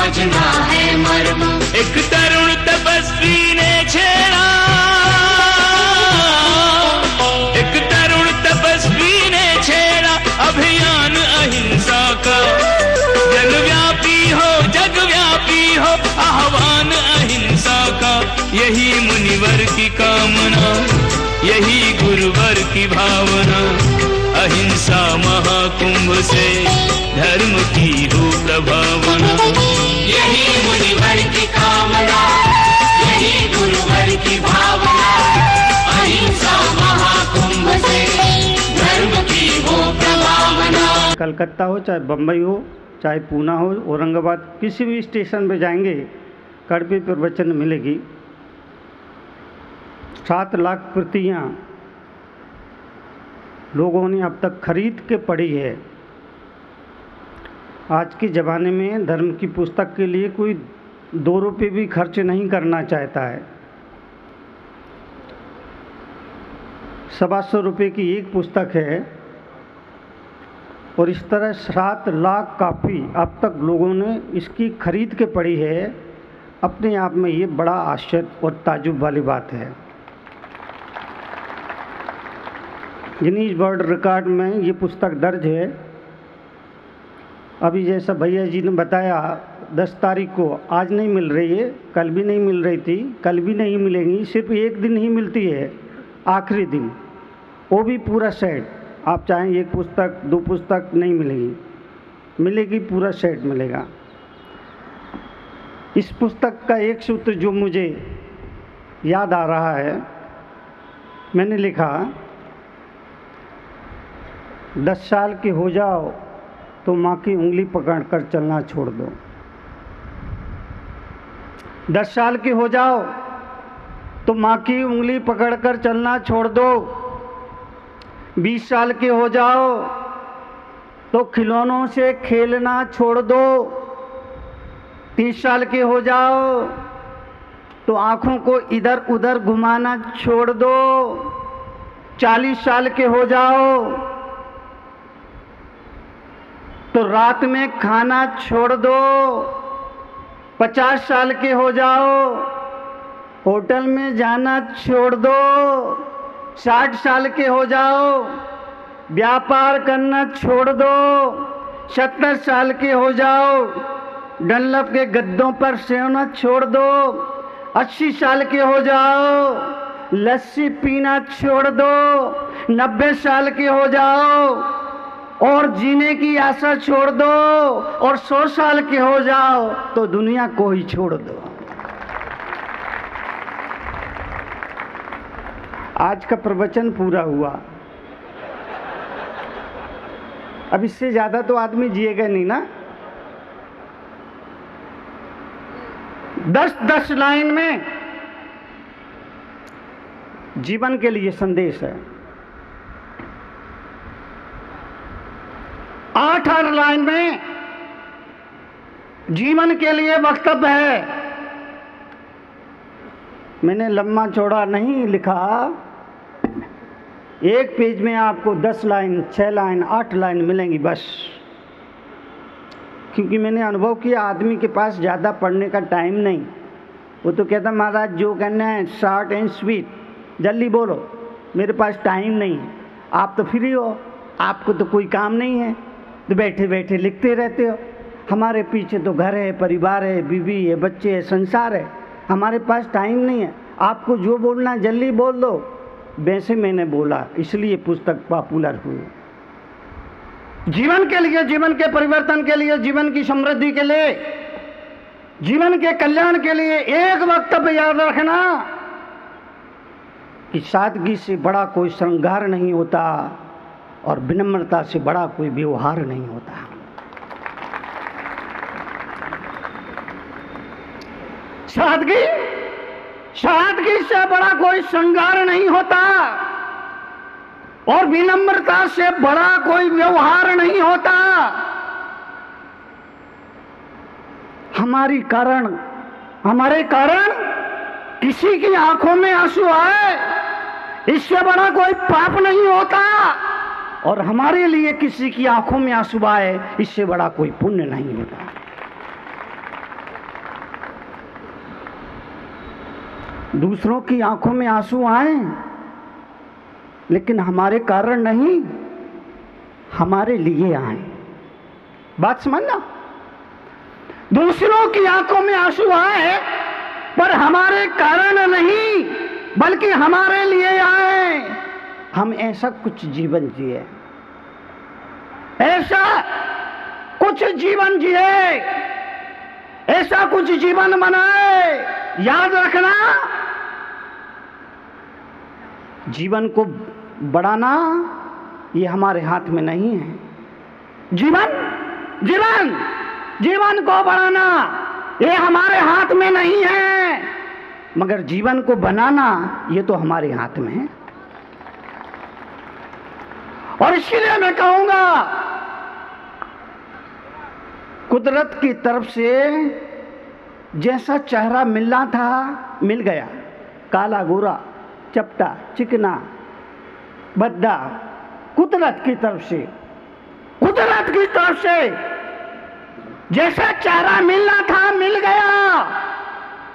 समझना है मर्म। एक तरुण तपस्वी ने छेड़ा, एक तरुण तपस्वी ने छेड़ा अभियान अहिंसा का। जगव्यापी हो, जगव्यापी हो आह्वान अहिंसा का। यही मुनिवर की कामना, यही गुरुवर की भावना। अहिंसा महाकुंभ से धर्म की हो प्रभावना। यही मुनिवर की कामना, यही गुरुवर की भावना। अहिंसा महाकुंभ से धर्म की हो प्रभावना। कलकत्ता हो चाहे बम्बई हो चाहे पूना हो औरंगाबाद, किसी भी स्टेशन पे जाएंगे कड़वी प्रवचन मिलेगी। 7 लाख प्रतियां लोगों ने अब तक खरीद के पढ़ी है। आज के ज़माने में धर्म की पुस्तक के लिए कोई 2 रुपये भी खर्च नहीं करना चाहता है। 125 रुपये की एक पुस्तक है और इस तरह 7 लाख कापी अब तक लोगों ने इसकी खरीद के पढ़ी है। अपने आप में ये बड़ा आश्चर्य और ताजुब वाली बात है। गिनीज वर्ल्ड रिकॉर्ड में ये पुस्तक दर्ज है। अभी जैसा भैया जी ने बताया 10 तारीख को, आज नहीं मिल रही है, कल भी नहीं मिल रही थी, कल भी नहीं मिलेगी, सिर्फ एक दिन ही मिलती है, आखिरी दिन, वो भी पूरा सेट। आप चाहें एक पुस्तक 2 पुस्तक नहीं मिलेगी, मिलेगी पूरा सेट मिलेगा। इस पुस्तक का एक सूत्र जो मुझे याद आ रहा है, मैंने लिखा 10 साल के हो जाओ तो माँ की उंगली पकड़कर चलना छोड़ दो। 10 साल के हो जाओ तो माँ की उंगली पकड़कर चलना छोड़ दो। 20 साल के हो जाओ तो खिलौनों से खेलना छोड़ दो। 30 साल के हो जाओ तो आँखों को इधर उधर घुमाना छोड़ दो। 40 साल के हो जाओ तो रात में खाना छोड़ दो। 50 साल के हो जाओ होटल में जाना छोड़ दो। 60 साल के हो जाओ व्यापार करना छोड़ दो। 70 साल के हो जाओ डनलप के गद्दों पर सोना छोड़ दो। 80 साल के हो जाओ लस्सी पीना छोड़ दो। 90 साल के हो जाओ और जीने की आशा छोड़ दो। और 100 साल के हो जाओ तो दुनिया को ही छोड़ दो। आज का प्रवचन पूरा हुआ। अब इससे ज़्यादा तो आदमी जिएगा नहीं ना। 10-10 लाइन में जीवन के लिए संदेश है। 8 लाइन में जीवन के लिए वक्तव्य है। मैंने लंबा चौड़ा नहीं लिखा। एक पेज में आपको 10 लाइन, 6 लाइन, 8 लाइन मिलेंगी बस। क्योंकि मैंने अनुभव किया आदमी के पास ज़्यादा पढ़ने का टाइम नहीं। वो तो कहता महाराज जो कहना है शॉर्ट एंड स्वीट, जल्दी बोलो, मेरे पास टाइम नहीं है। आप तो फ्री हो, आपको तो कोई काम नहीं है, तो बैठे बैठे लिखते रहते हो। हमारे पीछे तो घर है, परिवार है, बीवी है, बच्चे है, संसार है, हमारे पास टाइम नहीं है। आपको जो बोलना है जल्दी बोल दो। वैसे मैंने बोला, इसलिए पुस्तक पॉपुलर हुई। जीवन के लिए, जीवन के परिवर्तन के लिए, जीवन की समृद्धि के लिए, जीवन के कल्याण के लिए एक वक्तव्य याद रखना कि सादगी से बड़ा कोई श्रृंगार नहीं होता और विनम्रता से बड़ा कोई व्यवहार नहीं होता। सादगी से बड़ा कोई श्रृंगार नहीं होता और विनम्रता से बड़ा कोई व्यवहार नहीं होता। हमारे कारण किसी की आंखों में आंसू आए, इससे बड़ा कोई पाप नहीं होता। और हमारे लिए किसी की आंखों में आंसू आए, इससे बड़ा कोई पुण्य नहीं होता। दूसरों की आंखों में आंसू आए, लेकिन हमारे कारण नहीं, हमारे लिए आए। बात समझना, दूसरों की आंखों में आंसू आए पर हमारे कारण नहीं बल्कि हमारे लिए आए। हम ऐसा कुछ जीवन जिए, ऐसा कुछ जीवन जिए, ऐसा कुछ जीवन बनाए। याद रखना, जीवन को बढ़ाना ये हमारे हाथ में नहीं है। जीवन को बढ़ाना ये हमारे हाथ में नहीं है, मगर जीवन को बनाना ये तो हमारे हाथ में है। और इसलिए मैं कहूंगा, कुदरत की तरफ से जैसा चेहरा मिलना था मिल गया, काला गोरा, चपटा, चिकना, भद्दा। कुदरत की तरफ से जैसा चेहरा मिलना था मिल गया।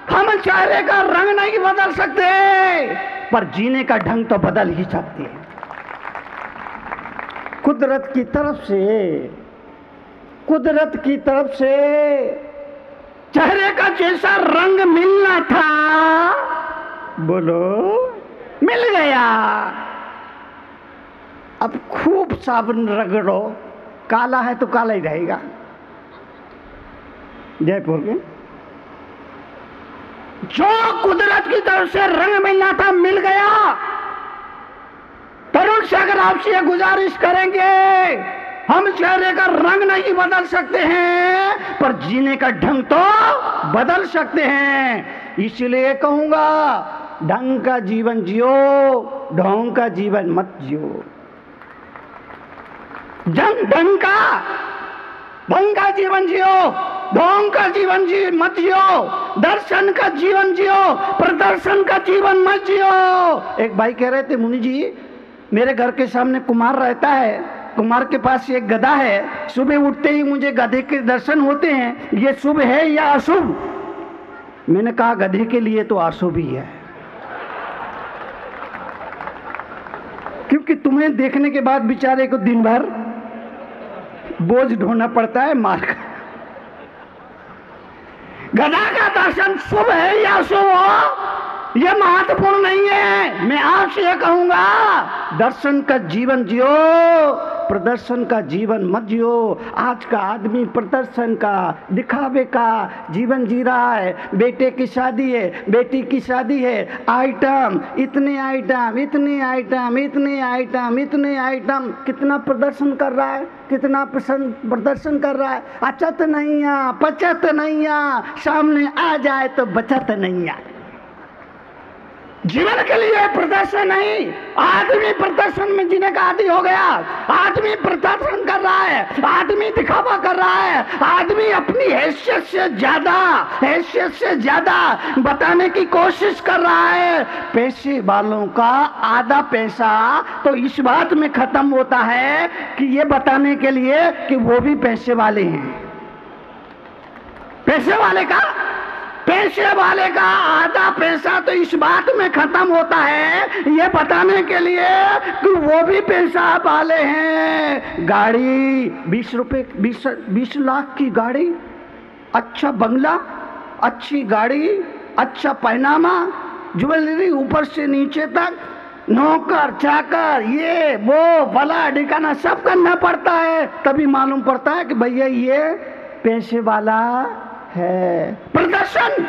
हम चेहरे का रंग नहीं बदल सकते, पर जीने का ढंग तो बदल ही सकते हैं। कुदरत की तरफ से चेहरे का जैसा रंग मिलना था, बोलो, मिल गया। अब खूब साबुन रगड़ो, काला है तो काला ही रहेगा। जयपुर के जो कुदरत की तरफ से रंग मिलना था मिल गया। तरुण से अगर आपसे ये गुजारिश करेंगे, हम चेहरे का रंग नहीं बदल सकते हैं पर जीने का ढंग तो बदल सकते हैं। इसलिए कहूंगा, ढंग का जीवन जियो, ढोंग का जीवन मत जियो। ढंग का जीवन जियो, ढोंग का जीवन मत जियो। दर्शन का जीवन जियो, प्रदर्शन का जीवन मत जियो। एक भाई कह रहे थे, मुनि जी मेरे घर के सामने कुम्हार रहता है, कुम्हार के पास एक गधा है, सुबह उठते ही मुझे गधे के दर्शन होते हैं, ये शुभ है या अशुभ? मैंने कहा गधे के लिए तो अशुभ ही है, क्योंकि तुम्हें देखने के बाद बेचारे को दिन भर बोझ ढोना पड़ता है मार का। गधा का दर्शन शुभ है या अशुभ ये महत्वपूर्ण नहीं है। मैं आपसे ये कहूंगा, दर्शन का जीवन जियो, प्रदर्शन का जीवन मत जियो। आज का आदमी प्रदर्शन का, दिखावे का जीवन जी रहा है। बेटे की शादी है, बेटी की शादी है, आइटम, इतने आइटम, इतने आइटम, इतने आइटम, इतने आइटम। कितना प्रदर्शन कर रहा है, कितना प्रदर्शन कर रहा है। अचत नहीं आ, पचत नहीं आ, सामने आ जाए तो बचत नहीं आ। जीवन के लिए प्रदर्शन नहीं, आदमी प्रदर्शन में जीने का आदी हो गया। आदमी प्रदर्शन कर रहा है, आदमी दिखावा कर रहा है, आदमी अपनी हैसियत से ज्यादा बताने की कोशिश कर रहा है। पैसे वालों का आधा पैसा तो इस बात में खत्म होता है कि ये बताने के लिए कि वो भी पैसे वाले हैं। पैसे वाले का आधा पैसा तो इस बात में खत्म होता है ये बताने के लिए कि वो भी पैसा वाले हैं। गाड़ी 20 लाख की गाड़ी, अच्छा बंगला, अच्छी गाड़ी, अच्छा पहनावा, ज्वेलरी ऊपर से नीचे तक, नौकर चाकर, ये वो फला ठिकाना सब करना पड़ता है, तभी मालूम पड़ता है कि भैया ये पैसे वाला है। प्रदर्शन,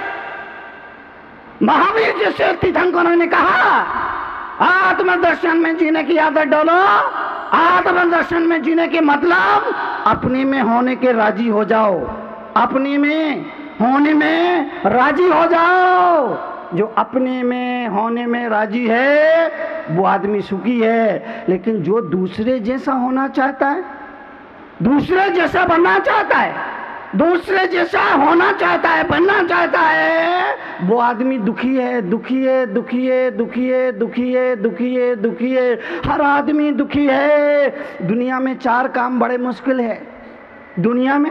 महावीर जैसे तीर्थंकरों ने कहा, आत्मदर्शन में जीने की आदत डालो। आत्मदर्शन में जीने के मतलब अपने में होने के राजी हो जाओ, अपने में होने में राजी हो जाओ। जो अपने में होने में राजी है वो आदमी सुखी है। लेकिन जो दूसरे जैसा होना चाहता है, दूसरे जैसा बनना चाहता है, दूसरे जैसा होना चाहता है, बनना चाहता है, वो आदमी दुखी है, दुखी है, दुखी है, दुखी है, दुखी है, दुखी है, दुखी है। हर आदमी दुखी है। दुनिया में 4 काम बड़े मुश्किल है। दुनिया में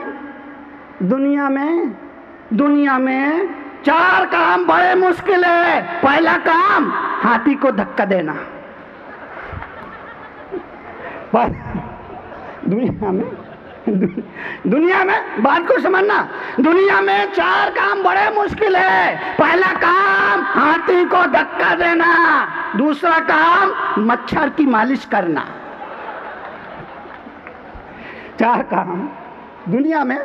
4 काम बड़े मुश्किल है। पहला काम हाथी को धक्का देना। दुनिया में बात को समझना, दुनिया में 4 काम बड़े मुश्किल है। पहला काम हाथी को धक्का देना, दूसरा काम मच्छर की मालिश करना। 4 काम दुनिया में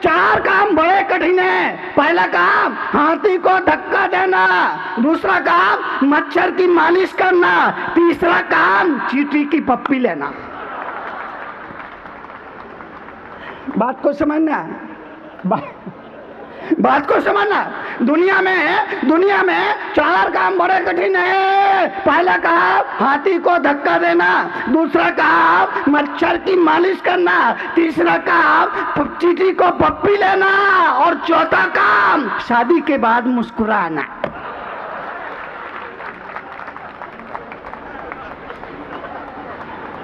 4 काम बड़े कठिन है। पहला काम हाथी को धक्का देना, दूसरा काम मच्छर की मालिश करना, तीसरा काम चींटी की पप्पी लेना। बात को समझना, बात को समझना। दुनिया में 4 काम बड़े कठिन है। पहला काम हाथी को धक्का देना, दूसरा काम मच्छर की मालिश करना, तीसरा काम चींटी को पप्पी लेना, और चौथा काम शादी के बाद मुस्कुराना।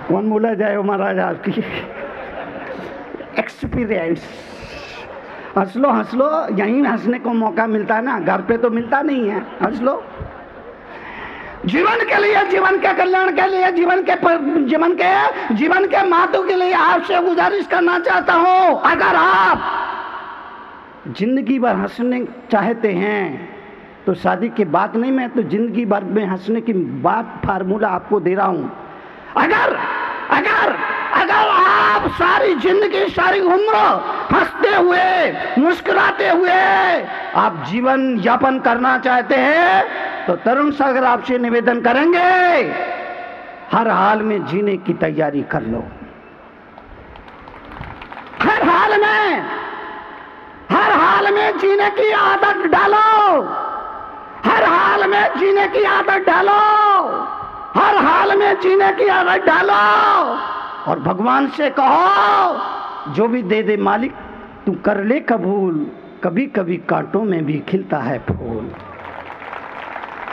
कौन बोला जाए महाराज आपकी एक्सपीरियंस। हंस लो, यहीं हंसने को मौका मिलता है ना, घर पे तो मिलता नहीं है। हंस लो। जीवन के लिए, जीवन के कल्याण के लिए, जीवन के महत्व के लिए आपसे गुजारिश करना चाहता हूं, अगर आप जिंदगी भर हंसने चाहते हैं तो शादी के बाद नहीं, मैं तो जिंदगी भर में हंसने की बात फार्मूला आपको दे रहा हूं। अगर आप सारी जिंदगी, सारी उम्र हंसते हुए, मुस्कुराते हुए आप जीवन यापन करना चाहते हैं तो तरुण सागर आपसे निवेदन करेंगे, हर हाल में जीने की तैयारी कर लो। हर हाल में जीने की आदत डालो। हर हाल में जीने की आदत डालो। हर हाल में जीने की आदत डालो। और भगवान से कहो, जो भी दे दे मालिक तू कर ले कबूल, कभी कभी कांटों में भी खिलता है फूल।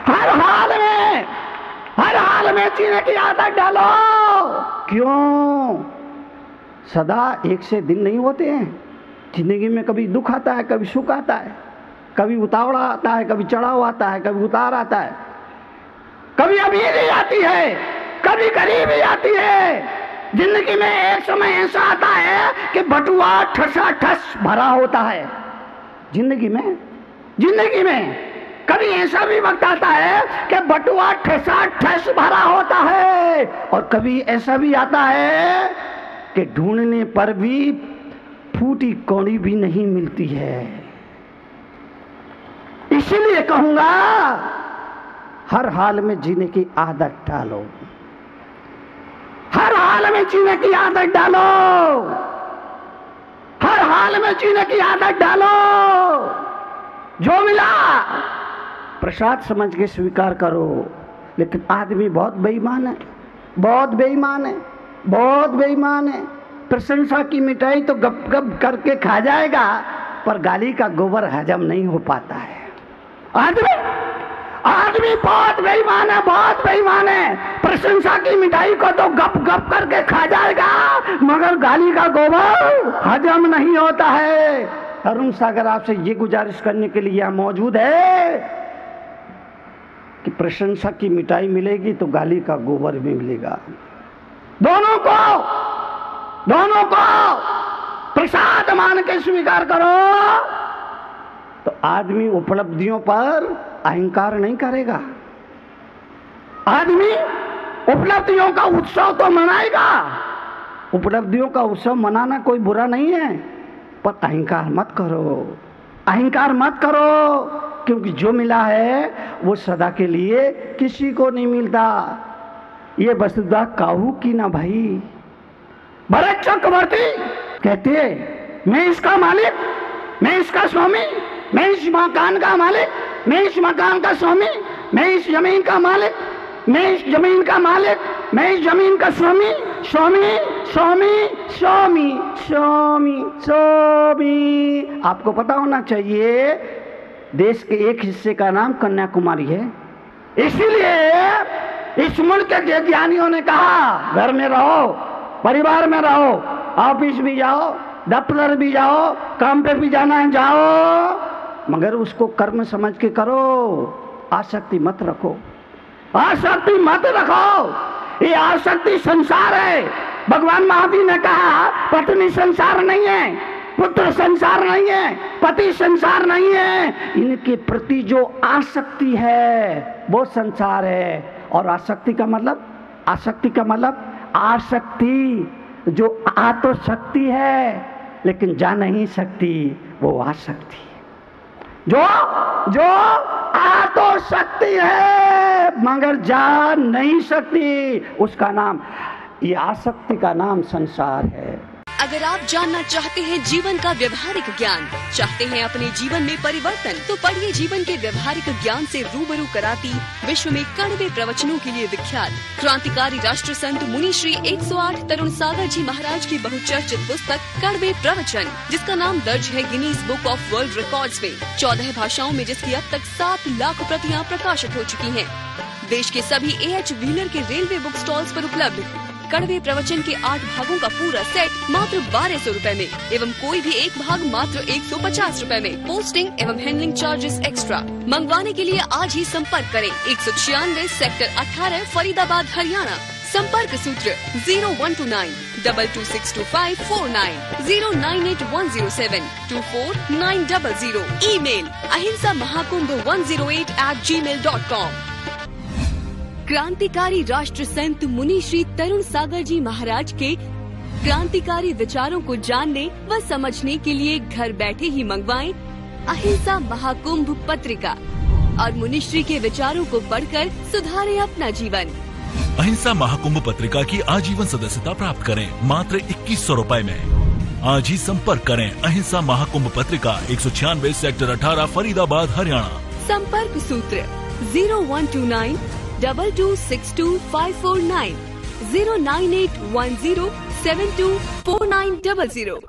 हर हाल में जीने की आदत डालो। क्यों? सदा एक से दिन नहीं होते हैं। जिंदगी में कभी दुख आता है, कभी सुख आता है, कभी उतावड़ा आता है, कभी चढ़ाव आता है, कभी उतार आता है, कभी अमीरी आती है, कभी गरीबी आती है। जिंदगी में एक समय ऐसा आता है कि बटुआ ठसाठस भरा होता है। जिंदगी में कभी ऐसा भी वक्त आता है कि बटुआ ठसाठस भरा होता है, और कभी ऐसा भी आता है कि ढूंढने पर भी फूटी कौड़ी भी नहीं मिलती है। इसीलिए कहूंगा, हर हाल में जीने की आदत डालो। हर हाल में जीने की आदत डालो। हर हाल में जीने की आदत डालो। जो मिला प्रसाद समझ के स्वीकार करो। लेकिन आदमी बहुत बेईमान है। प्रशंसा की मिठाई तो गप गप करके खा जाएगा, पर गाली का गोबर हजम नहीं हो पाता है। आदमी बहुत बेईमान है। प्रशंसा की मिठाई को तो गप गप करके खा जाएगा, मगर गाली का गोबर हजम नहीं होता है। तरुण सागर आपसे ये गुजारिश करने के लिए यहाँ मौजूद है कि प्रशंसा की मिठाई मिलेगी तो गाली का गोबर भी मिलेगा। दोनों को प्रसाद मान के स्वीकार करो, तो आदमी उपलब्धियों पर अहंकार नहीं करेगा। आदमी उपलब्धियों का उत्सव तो मनाएगा। उपलब्धियों का उत्सव मनाना कोई बुरा नहीं है, पर अहंकार मत करो, क्योंकि जो मिला है वो सदा के लिए किसी को नहीं मिलता। ये वसुधा काहू की ना भाई। भरत चक्रवर्ती कहते, मैं इसका मालिक, मैं इसका स्वामी, मैं इस मकान का मालिक, मैं इस मकान का स्वामी, मैं इस जमीन का मालिक, मैं इस जमीन का मालिक, मैं इस जमीन का स्वामी, स्वामी स्वामी स्वामी स्वामी स्वामी। आपको पता होना चाहिए देश के एक हिस्से का नाम कन्याकुमारी है। इसीलिए इस मुल्क के ज्ञानियों ने कहा, घर में रहो, परिवार में रहो, ऑफिस भी जाओ, दफ्तर भी जाओ, काम पे भी जाना है जाओ, मगर उसको कर्म समझ के करो। आसक्ति मत रखो, आसक्ति मत रखो। ये आसक्ति संसार है। भगवान महावीर ने कहा पत्नी संसार नहीं है, पुत्र संसार नहीं है, पति संसार नहीं है, इनके प्रति जो आसक्ति है वो संसार है। और आसक्ति का मतलब, आसक्ति का मतलब आसक्ति जो आ तो सकती है लेकिन जा नहीं सकती, वो आसक्ति। जो आ तो सकती है मगर जा नहीं सकती, उसका नाम, ये आसक्ति का नाम संसार है। अगर आप जानना चाहते हैं जीवन का व्यवहारिक ज्ञान, चाहते हैं अपने जीवन में परिवर्तन, तो पढ़िए जीवन के व्यवहारिक ज्ञान से रूबरू कराती विश्व में कड़वे प्रवचनों के लिए विख्यात क्रांतिकारी राष्ट्र संत मुनि श्री 108 तरुण सागर जी महाराज की बहुचर्चित पुस्तक कड़वे प्रवचन, जिसका नाम दर्ज है Guinness book of world records में 14 भाषाओं में, जिसकी अब तक 7 लाख प्रतियां प्रकाशित हो चुकी हैं। देश के सभी AH व्हीलर के रेलवे बुक स्टॉल्स पर उपलब्ध कड़वे प्रवचन के 8 भागों का पूरा सेट मात्र 1200 रुपए में, एवं कोई भी एक भाग मात्र 150 रुपए में, पोस्टिंग एवं हैंडलिंग चार्जेस एक्स्ट्रा। मंगवाने के लिए आज ही संपर्क करें 196 सेक्टर 18 फरीदाबाद हरियाणा। संपर्क सूत्र 0129 226254 098 107 ईमेल ahimsamahakundh108@gmail.com। क्रांतिकारी राष्ट्र संत मुनि श्री तरुण सागर जी महाराज के क्रांतिकारी विचारों को जानने व समझने के लिए घर बैठे ही मंगवाएं अहिंसा महाकुंभ पत्रिका और मुनिश्री के विचारों को पढ़कर सुधारें अपना जीवन। अहिंसा महाकुंभ पत्रिका की आजीवन सदस्यता प्राप्त करें मात्र 2100 रुपए में। आज ही संपर्क करें अहिंसा महाकुंभ पत्रिका 196 सेक्टर 18 फरीदाबाद हरियाणा। संपर्क सूत्र 0129 226254 09810724900।